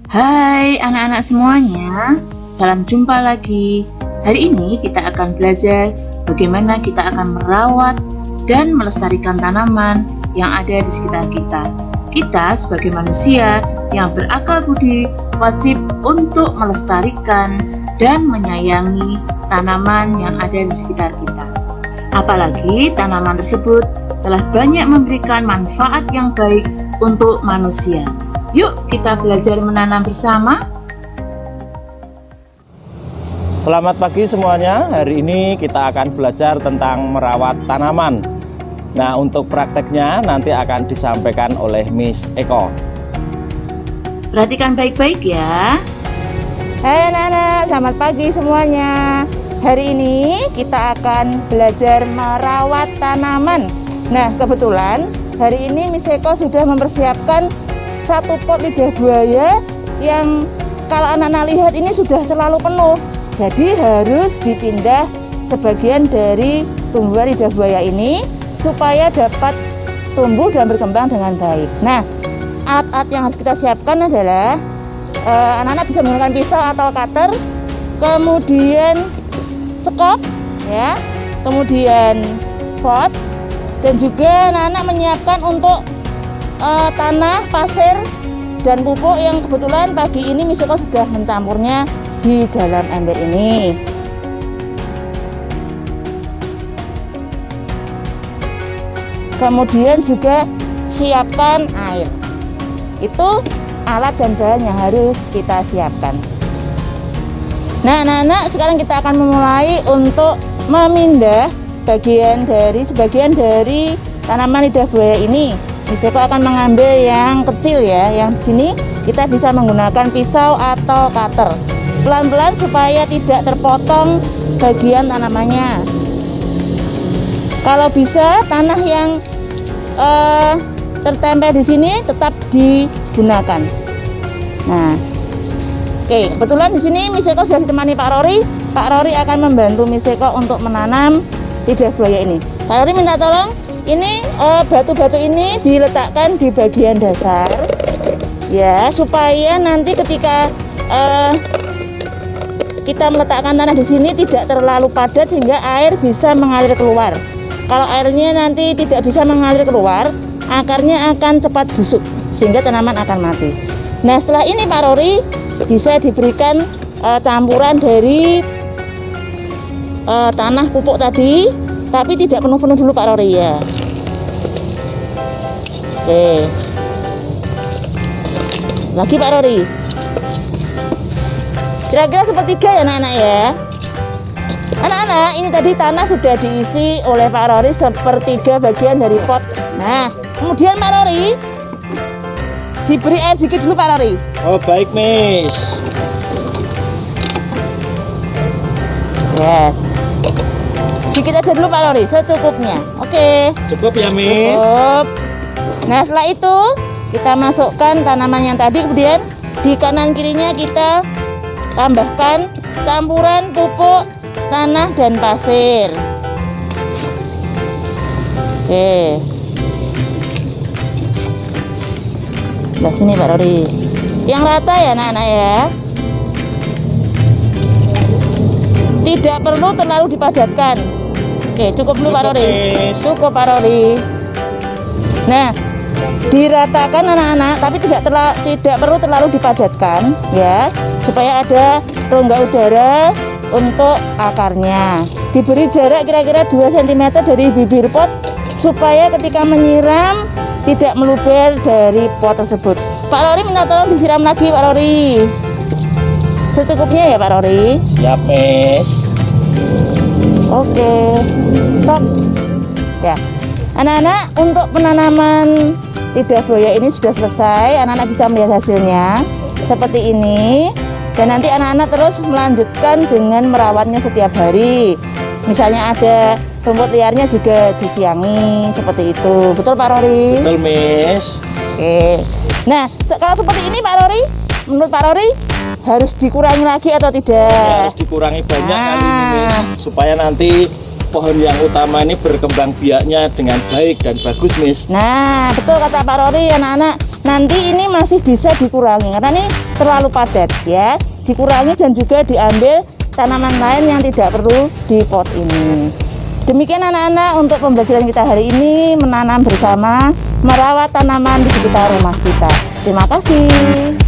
Hai anak-anak semuanya, salam jumpa lagi. Hari ini kita akan belajar bagaimana kita akan merawat dan melestarikan tanaman yang ada di sekitar kita. Kita sebagai manusia yang berakal budi wajib untuk melestarikan dan menyayangi tanaman yang ada di sekitar kita. Apalagi tanaman tersebut telah banyak memberikan manfaat yang baik untuk manusia. Yuk kita belajar menanam bersama. Selamat pagi semuanya. Hari ini kita akan belajar tentang merawat tanaman. Nah, untuk prakteknya nanti akan disampaikan oleh Miss Eko. Perhatikan baik-baik ya. Hai anak-anak, selamat pagi semuanya. Hari ini kita akan belajar merawat tanaman. Nah, kebetulan hari ini Miss Eko sudah mempersiapkan satu pot lidah buaya yang kalau anak-anak lihat ini sudah terlalu penuh. Jadi harus dipindah sebagian dari tumbuhan lidah buaya ini supaya dapat tumbuh dan berkembang dengan baik. Nah, alat-alat yang harus kita siapkan adalah anak-anak bisa menggunakan pisau atau cutter, kemudian sekop, ya, kemudian pot, dan juga anak-anak menyiapkan untuk tanah, pasir, dan pupuk yang kebetulan pagi ini Miss Eko sudah mencampurnya di dalam ember ini. Kemudian juga siapkan air. Itu alat dan bahan yang harus kita siapkan. Nah anak-anak, sekarang kita akan memulai untuk memindah sebagian dari tanaman lidah buaya ini. Miss Eko akan mengambil yang kecil ya, yang di sini kita bisa menggunakan pisau atau cutter. Pelan-pelan supaya tidak terpotong bagian tanamannya. Kalau bisa tanah yang tertempel di sini tetap digunakan. Nah, oke, kebetulan di sini Miss Eko sudah ditemani Pak Rory. Pak Rory akan membantu Miss Eko untuk menanam lidah buaya ini. Pak Rory minta tolong. Ini batu-batu ini diletakkan di bagian dasar ya, supaya nanti ketika kita meletakkan tanah di sini tidak terlalu padat sehingga air bisa mengalir keluar. Kalau airnya nanti tidak bisa mengalir keluar, akarnya akan cepat busuk sehingga tanaman akan mati. Nah, setelah ini Pak Rory bisa diberikan campuran dari tanah pupuk tadi, tapi tidak penuh-penuh dulu Pak Rory ya. Oke. Lagi Pak Rory. Kira-kira sepertiga ya anak-anak ya. Anak-anak, ini tadi tanah sudah diisi oleh Pak Rory sepertiga bagian dari pot. Nah, kemudian Pak Rory diberi air sedikit dulu Pak Rory. Oh baik Miss. Yes. Dikit aja dulu Pak Rory, secukupnya. Oke. Cukup ya Miss. Cukup. Nah setelah itu kita masukkan tanaman yang tadi, kemudian di kanan kirinya kita tambahkan campuran pupuk tanah dan pasir. Oke. Nah sini Pak Rory, yang rata ya anak-anak ya. Tidak perlu terlalu dipadatkan. Oke, cukup dulu Pak Rory. Cukup Pak Rory. Nah, diratakan anak-anak, tapi tidak perlu terlalu dipadatkan ya, supaya ada rongga udara untuk akarnya. Diberi jarak kira-kira 2 cm dari bibir pot supaya ketika menyiram tidak meluber dari pot tersebut. Pak Rory minta tolong disiram lagi Pak Rory. Secukupnya ya Pak Rory. Siap Miss. Oke, stop. Ya, anak-anak, untuk penanaman lidah buaya ini sudah selesai. Anak-anak bisa melihat hasilnya seperti ini. Dan nanti anak-anak terus melanjutkan dengan merawatnya setiap hari. Misalnya ada rumput liarnya juga disiangi seperti itu. Betul Pak Rory? Betul Miss. Oke. Nah, kalau seperti ini Pak Rory, menurut Pak Rory harus dikurangi lagi atau tidak? Ya, harus dikurangi banyak kali ini Miss, supaya nanti pohon yang utama ini berkembang biaknya dengan baik dan bagus Miss. Nah, betul kata Pak Rory anak-anak. nanti ini masih bisa dikurangi karena ini terlalu padat ya. Dikurangi dan juga diambil tanaman lain yang tidak perlu di pot ini. Demikian anak-anak untuk pembelajaran kita hari ini, menanam bersama, merawat tanaman di sekitar rumah kita. Terima kasih.